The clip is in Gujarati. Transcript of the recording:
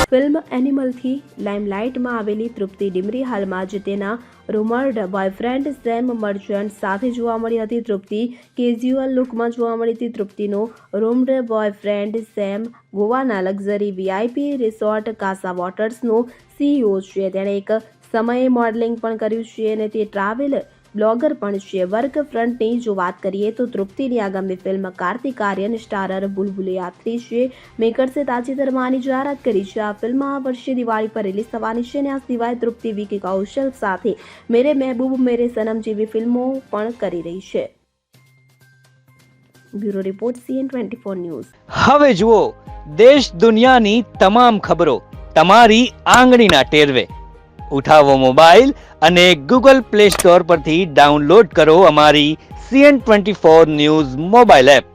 ફિલ્મ એનિમલથી લાઇમલાઇટમાં આવેલી તૃપ્તિ ડિમરી હાલમાં જ તેના રૂમર્ડ બોયફ્રેન્ડ સેમ મર્ચન્ટ સાથે જોવા મળી હતી. તૃપ્તિ કેઝ્યુઅલ લુકમાં જોવા મળી હતી. તૃપ્તિનો રૂમર્ડ બોયફ્રેન્ડ સેમ ગોવાના લક્ઝરી વીઆઈપી રિસોર્ટ કાસા વોટર્સનો CEO છે. તેણે એક સમયે મોડલિંગ પણ કર્યું છે અને તે ટ્રાવેલ બ્લોગર પણ છે. વર્ક ફ્રન્ટની જો વાત કરીએ તો તૃપ્તિની આગામી ફિલ્મ કાર્તિક આર્યન સ્ટારર બુલબુલિયા 3 છે. મેકર્સે તાજેતરમાં આની જાહેરાત કરી છે. આ ફિલ્મ આ વર્ષે દિવાળી પર રિલીઝ થવાની છે અને આ સિવાય તૃપ્તિ વિકી કૌશલ સાથે મેરે મહેબૂબ મેરે સનમ જેવી ફિલ્મો પણ કરી રહી છે. Bureau report CN24 news. હવે જુઓ દેશ દુનિયાની તમામ ખબરો તમારી આંગળીના ટેરવે. ઉઠાવો મોબાઈલ અને Google Play Store પરથી ડાઉનલોડ કરો અમારી CN24 ન્યૂઝ મોબાઈલ એપ.